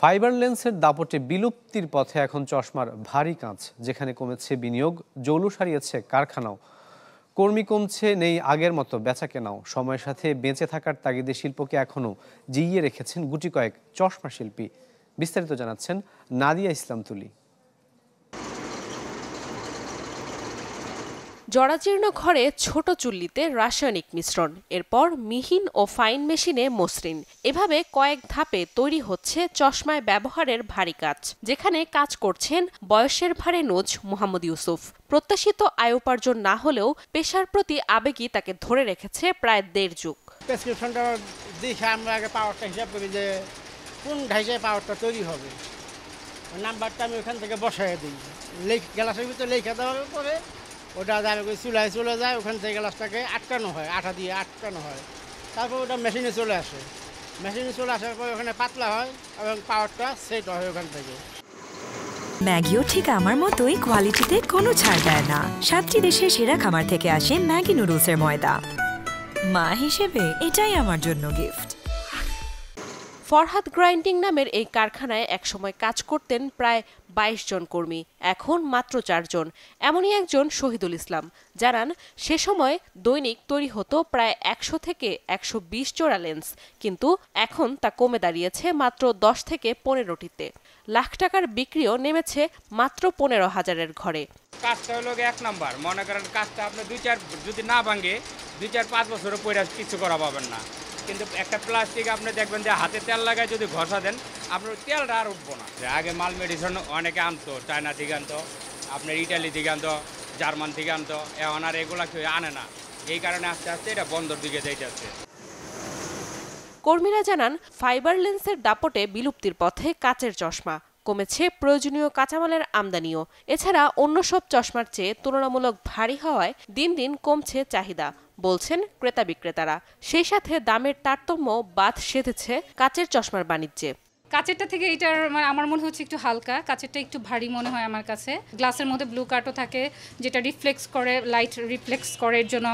Fibre লেন্সের দাপটে বিলুপ্তির পথে এখন চশমার ভারী কাঁচ, যেখানে কমেছে বিনিয়োগ, জৌলুস হারিয়েছে কারখানাও, কর্মী কমছে, নেই আগের মতো বেচাকেনাও। সময়ের সাথে বেঁচে থাকার তাগিদে শিল্পকে এখনও জিইয়ে রেখেছেন গুটি কয়েক চশমা শিল্পী। বিস্তারিত জানাচ্ছেন নাদিয়া ইসলাম তুলি। জরাজীর্ণ ঘরে ছোট চুল্লিতে রাসায়নিক মিশ্রণ, এরপর মিহিন ও ফাইন মেশিনে মসৃণ, এভাবে কয়েক ধাপে তৈরি হচ্ছে চশমায় ব্যবহারের ভারী কাঁচ, যেখানে কাজ করছেন বয়সের ভারে নোজ মোহাম্মদ ইউসুফ। প্রত্যাশিত আয় উপার্জন না হলেও পেশার প্রতি আবেগই তাকে ধরে রেখেছে প্রায় ১.৫ যুগ। প্রেসক্রিপশনটা দেখে আমরা আগে পাওয়ারটা হিসাব করি যে কোন ঢাইসায় পাওয়ারটা তৈরি হবে, নাম্বারটা আমি ওখান থেকে বসাই দিই, গ্লাসের ভিতরে লেখা দেওয়ার পরে ওটা চুলায় চলে যায়, ওখান থেকে গ্লাসটাকে আটকানো হয়, আঠা দিয়ে আটকানো হয়, তারপর ওটা মেশিনে চলে আসে, মেশিনে চলে আসার পরে ওখানে পাতলা হয় এবং পাওয়ারটা সেট হয় ওখান থেকে। ম্যাগিও ঠিক আমার মতোই কোয়ালিটিতে কোনো ছাড় দেয় না। ৭টি দেশের সেরা খামার থেকে আসে ম্যাগি নুডলসের ময়দা। মা হিসেবে এটাই আমার জন্য গিফট। ফরহাদ গ্রাইন্ডিং নামের এই কারখানায় একসময় কাজ করতেন প্রায় ২২ জন কর্মী, এখন মাত্র ৪ জন। এমনই একজন শহীদুল ইসলাম জানান, সে সময় দৈনিক তৈরি হতো প্রায় ১০০ থেকে ১২০ জোড়া লেন্স, কিন্তু এখন তা কমে দাঁড়িয়েছে মাত্র ১০ থেকে ১৫টিতে। লাখ টাকার বিক্রিও নেমেছে মাত্র ১৫,০০০-এর ঘরে। কাজটা হলো ১ নাম্বার, মনে করেন কাজটা আপনি ২-৪ যদি না ভাঙে ২-৪-৫ বছরও পরে কিছু করা পাবেন না, কিন্তু একটা প্লাস্টিক আপনি দেখবেন যে হাতে তেল লাগায় যদি ঘষা দেন আপনার তেলটা আর উঠবো না। আগে মাল মেডিসিন অনেকে আনতো, চায়না থেকে আনতো, আপনার ইটালি থেকে আনতো, জার্মান থেকে আনতো, এখন আর এগুলা কেউ আনে না। এই কারণে আস্তে আস্তে এটা বন্ধর দিকে যাইতেছে। কর্মীরা জানান, ফাইবার লেন্সের দাপটে বিলুপ্তির পথে কাচের চশমা, কমেছে প্রয়োজনীয় কাঁচামালের আমদানিও। এছাড়া অন্য সব চশমার চেয়ে তুলনামূলক ভারী হওয়ায় দিন দিন কমছে চাহিদা, বলছেন ক্রেতা বিক্রেতারা। সেই সাথে দামের তারতম্য বাদ সেধেছে কাচের চশমার বাণিজ্যে। কাচেরটা থেকে এটার আমার মনে হচ্ছে একটু হালকা, কাচেরটা একটু ভারী মনে হয় আমার কাছে। গ্লাসের মধ্যে ব্লু কার্টও থাকে, যেটা রিফ্লেক্স করে, লাইট রিফ্লেক্স করে, এর জন্য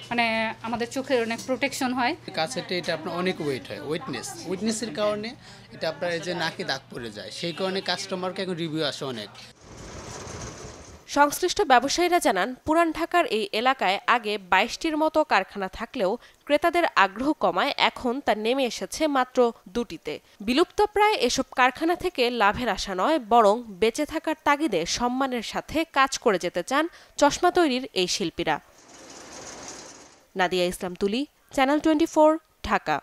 মানে আমাদের চোখের অনেক প্রোটেকশন হয়। কাচেরটা এটা আপনার অনেক ওয়েট হয়, ওয়েটনেসের কারণে এটা আপনার এই যে নাকে দাগ পড়ে যায়, সেই কারণে কাস্টমারকে এখন রিভিউ আসে অনেক। সংশ্লিষ্ট ব্যবসায়ীরা জানান, পুরান ঢাকার এই এলাকায় আগে ২২টির মতো কারখানা থাকলেও ক্রেতাদের আগ্রহ কমায় এখন তা নেমে এসেছে মাত্র ২টিতে। বিলুপ্ত প্রায় এসব কারখানা থেকে লাভের আশা নয়, বরং বেঁচে থাকার তাগিদে সম্মানের সাথে কাজ করে যেতে চান চশমা তৈরির এই শিল্পীরা। নাদিয়া ইসলাম তুলি, চ্যানেল 24, ঢাকা।